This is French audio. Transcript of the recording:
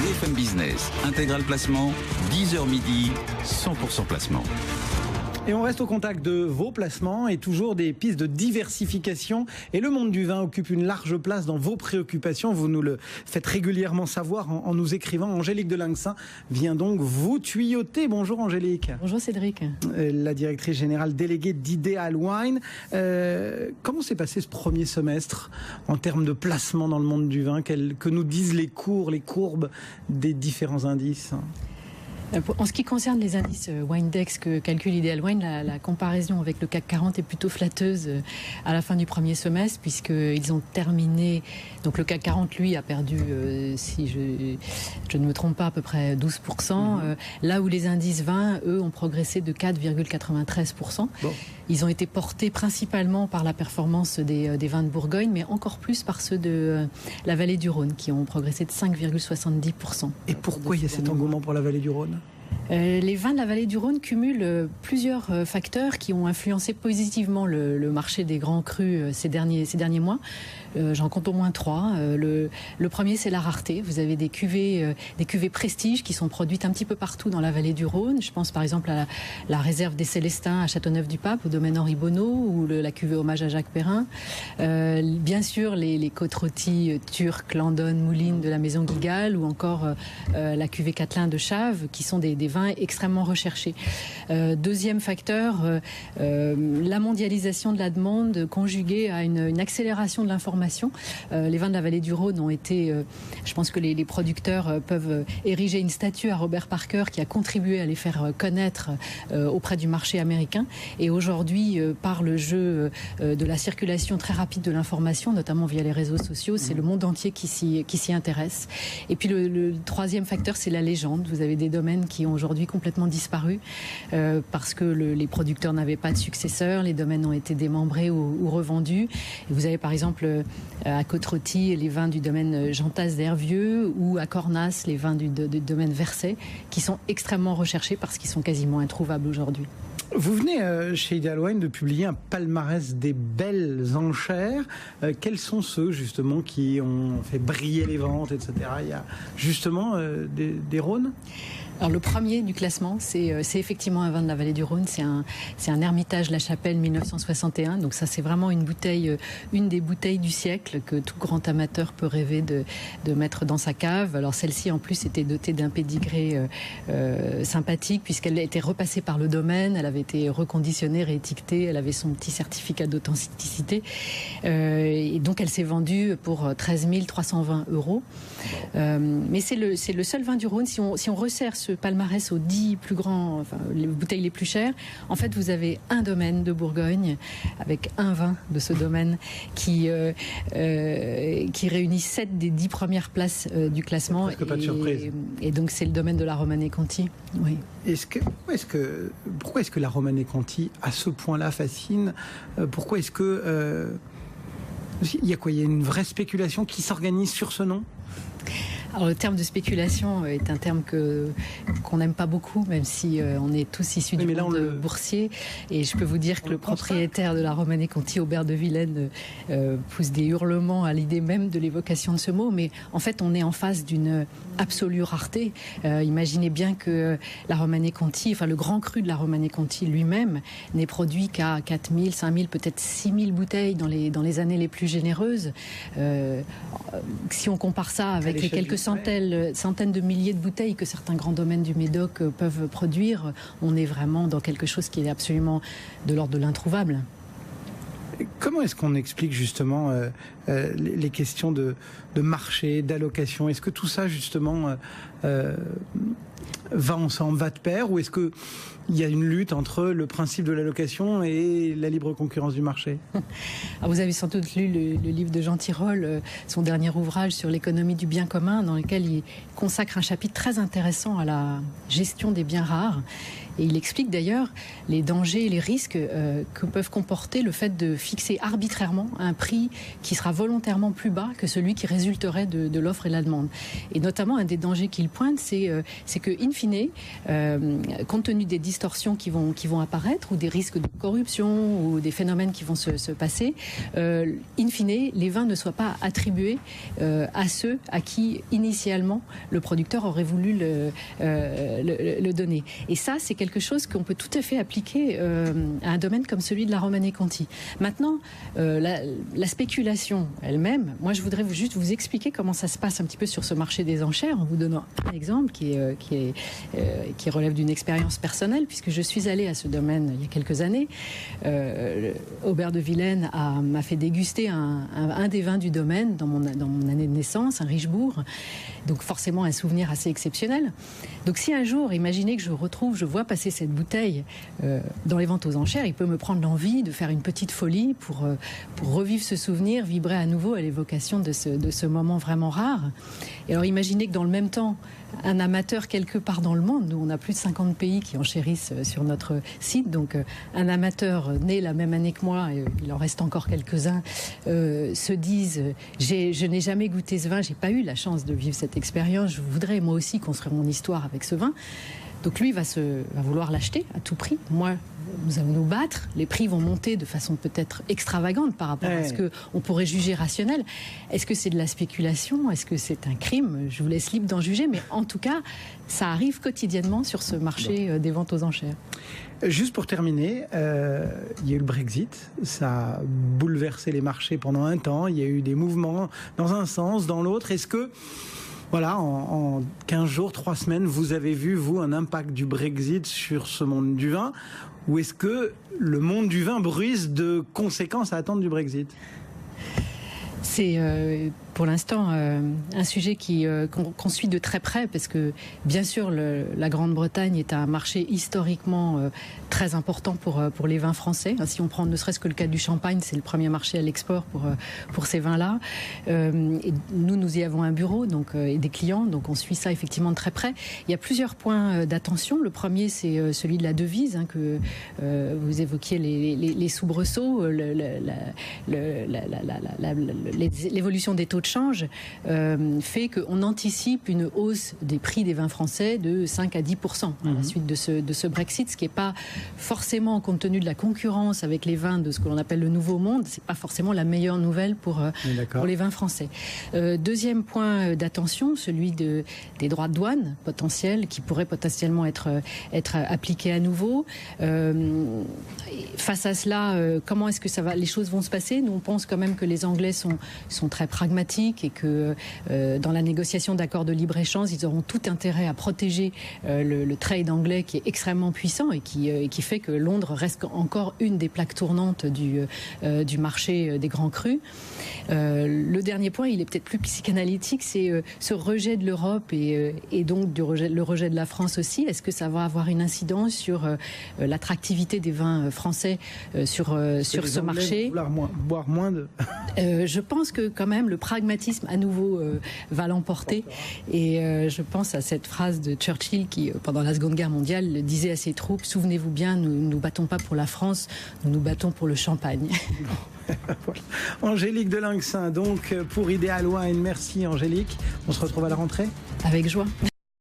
BFM Business, Intégral Placement, 10h midi, 100% placement. Et on reste au contact de vos placements et toujours des pistes de diversification. Et le monde du vin occupe une large place dans vos préoccupations. Vous nous le faites régulièrement savoir en nous écrivant. Angélique Delincsin vient donc vous tuyauter. Bonjour Angélique. Bonjour Cédric. La directrice générale déléguée d'Ideal Wine. Comment s'est passé ce premier semestre en termes de placement dans le monde du vin? Que nous disent les courbes des différents indices? En ce qui concerne les indices Winedex que calcule Ideal Wine, la comparaison avec le CAC 40 est plutôt flatteuse à la fin du premier semestre, puisqu'ils ont terminé. Donc le CAC 40, lui, a perdu, si je ne me trompe pas, à peu près 12%. Là où les indices vins, eux, ont progressé de 4,93%. Bon. Ils ont été portés principalement par la performance des vins de Bourgogne, mais encore plus par ceux de la vallée du Rhône, qui ont progressé de 5,70%. Et pourquoi il y a cet engouement pour la vallée du Rhône ? Les vins de la vallée du Rhône cumulent plusieurs facteurs qui ont influencé positivement le marché des grands crus ces derniers mois. J'en compte au moins 3. Le premier, c'est la rareté. Vous avez des cuvées prestige qui sont produites un petit peu partout dans la vallée du Rhône. Je pense par exemple à la réserve des Célestins à Châteauneuf-du-Pape, au domaine Henri Bonneau, ou la cuvée hommage à Jacques Perrin. Bien sûr, les côtes rôties turques, Landon, Moulines de la maison Guigal, ou encore la cuvée Catelin de Chaves, qui sont des vins extrêmement recherchés. Deuxième facteur, la mondialisation de la demande conjuguée à une accélération de l'information. Les vins de la vallée du Rhône ont été, je pense que les producteurs peuvent ériger une statue à Robert Parker qui a contribué à les faire connaître auprès du marché américain. Et aujourd'hui, par le jeu de la circulation très rapide de l'information, notamment via les réseaux sociaux, c'est le monde entier qui s'y intéresse. Et puis le troisième facteur, c'est la légende. Vous avez des domaines qui ont aujourd'hui complètement disparu parce que les producteurs n'avaient pas de successeurs, les domaines ont été démembrés ou revendus. Et vous avez par exemple à Côte-Rôtie les vins du domaine Jantas d'Hervieux, ou à Cornas les vins du domaine Verset, qui sont extrêmement recherchés parce qu'ils sont quasiment introuvables aujourd'hui. Vous venez chez Ideal Wine de publier un palmarès des belles enchères. Quels sont ceux justement qui ont fait briller les ventes, etc. Il y a justement des Rhônes. Alors le premier du classement, c'est effectivement un vin de la vallée du Rhône, c'est un Hermitage La Chapelle 1961. Donc ça, c'est vraiment une des bouteilles du siècle que tout grand amateur peut rêver de mettre dans sa cave. Alors celle-ci en plus était dotée d'un pédigré sympathique, puisqu'elle a été repassée par le domaine, elle avait été reconditionnée, réétiquetée, elle avait son petit certificat d'authenticité, et donc elle s'est vendue pour 13 320 €. Mais c'est le seul vin du Rhône. Si on resserre ce palmarès aux 10 plus grands, les bouteilles les plus chères, en fait vous avez un domaine de Bourgogne avec un vin de ce domaine qui réunit 7 des 10 premières places du classement. Pas de surprise. Et donc c'est le domaine de la Romanée Conti. Oui. Pourquoi est-ce que la Romanée Conti à ce point-là fascine? Pourquoi est-ce que il y a une vraie spéculation qui s'organise sur ce nom? Alors le terme de spéculation est un terme qu'on n'aime pas beaucoup, même si on est tous issus du monde boursier. Et je peux vous dire que le propriétaire de la Romanée Conti, Aubert de Vilaine, pousse des hurlements à l'idée même de l'évocation de ce mot. Mais en fait, on est en face d'une absolue rareté. Imaginez bien que la Romanée Conti, le grand cru de la Romanée Conti lui-même, n'est produit qu'à 4 000, 5 000, peut-être 6 000 bouteilles dans les années les plus généreuses. Si on compare ça avec les quelques centaines de milliers de bouteilles que certains grands domaines du Médoc peuvent produire, on est vraiment dans quelque chose qui est absolument de l'ordre de l'introuvable. Comment est-ce qu'on explique justement les questions de marché, d'allocation? Est-ce que tout ça justement va ensemble, va de pair, ou est-ce que il y a une lutte entre le principe de l'allocation et la libre concurrence du marché? Alors vous avez sans doute lu le livre de Jean Tirole, son dernier ouvrage sur l'économie du bien commun, dans lequel il consacre un chapitre très intéressant à la gestion des biens rares. Et il explique d'ailleurs les dangers et les risques que peuvent comporter le fait de fixer arbitrairement un prix qui sera volontairement plus bas que celui qui résulterait de l'offre et de la demande. Et notamment, un des dangers qu'il pointe, c'est que, in fine, compte tenu des distorsions qui vont apparaître, ou des risques de corruption, ou des phénomènes qui vont se passer, in fine, les vins ne soient pas attribués à ceux à qui, initialement, le producteur aurait voulu le donner. Et ça, c'est quelque chose qu'on peut tout à fait appliquer à un domaine comme celui de la Romanée Conti. Maintenant, la spéculation elle-même, moi je voudrais juste vous expliquer comment ça se passe un petit peu sur ce marché des enchères, en vous donnant un exemple qui relève d'une expérience personnelle, puisque je suis allée à ce domaine il y a quelques années. Aubert de Vilaine m'a fait déguster un des vins du domaine dans mon année de naissance, un Richebourg, donc forcément un souvenir assez exceptionnel. Donc si un jour, imaginez que je vois passer cette bouteille dans les ventes aux enchères, il peut me prendre l'envie de faire une petite folie pour revivre ce souvenir, vibrer à nouveau à l'évocation de ce moment vraiment rare. Et alors imaginez que dans le même temps, un amateur quelque part dans le monde, nous on a plus de 50 pays qui enchérissent sur notre site, donc un amateur né la même année que moi, et il en reste encore quelques-uns, se disent je n'ai jamais goûté ce vin, j'ai pas eu la chance de vivre cette expérience, je voudrais moi aussi construire mon histoire avec ce vin. Donc lui va vouloir l'acheter à tout prix. Moi, nous allons nous battre. Les prix vont monter de façon peut-être extravagante par rapport à ce qu'on pourrait juger rationnel. Est-ce que c'est de la spéculation? Est-ce que c'est un crime? Je vous laisse libre d'en juger, mais en tout cas, ça arrive quotidiennement sur ce marché des ventes aux enchères. Juste pour terminer, il y a eu le Brexit, ça a bouleversé les marchés pendant un temps, il y a eu des mouvements dans un sens, dans l'autre. Est-ce que voilà, en 15 jours, 3 semaines, vous avez vu, vous, un impact du Brexit sur ce monde du vin? Ou est-ce que le monde du vin bruise de conséquences à attendre du Brexit? C'est pour l'instant un sujet qu'on suit de très près, parce que bien sûr la Grande-Bretagne est un marché historiquement très important pour les vins français. Si on prend ne serait-ce que le cas du champagne, c'est le premier marché à l'export pour ces vins-là. Et nous y avons un bureau et des clients, donc on suit ça effectivement de très près. Il y a plusieurs points d'attention. Le premier, c'est celui de la devise, que vous évoquiez, les soubresauts, l'évolution des taux de change fait qu'on anticipe une hausse des prix des vins français de 5 à 10% à la suite de ce Brexit, ce qui n'est pas forcément, compte tenu de la concurrence avec les vins de ce que l'on appelle le Nouveau Monde, c'est pas forcément la meilleure nouvelle pour les vins français. Deuxième point d'attention, celui des droits de douane potentiels qui pourraient potentiellement être appliqués à nouveau. Face à cela, comment est-ce que les choses vont se passer? Nous, on pense quand même que les Anglais sont très pragmatiques et que dans la négociation d'accords de libre-échange, ils auront tout intérêt à protéger le trade anglais qui est extrêmement puissant et qui fait que Londres reste encore une des plaques tournantes du marché des grands crus. Le dernier point, il est peut-être plus psychanalytique, c'est ce rejet de l'Europe et donc le rejet de la France aussi. Est-ce que ça va avoir une incidence sur l'attractivité des vins français sur ce marché? Boire moins de... Je pense que quand même le pragmatisme à nouveau va l'emporter, et je pense à cette phrase de Churchill qui pendant la Seconde Guerre mondiale disait à ses troupes: souvenez-vous bien, nous ne nous battons pas pour la France, nous nous battons pour le champagne. Voilà. Angélique Delinxin donc pour Ideal Wine. Merci Angélique, on se retrouve à la rentrée. Avec joie.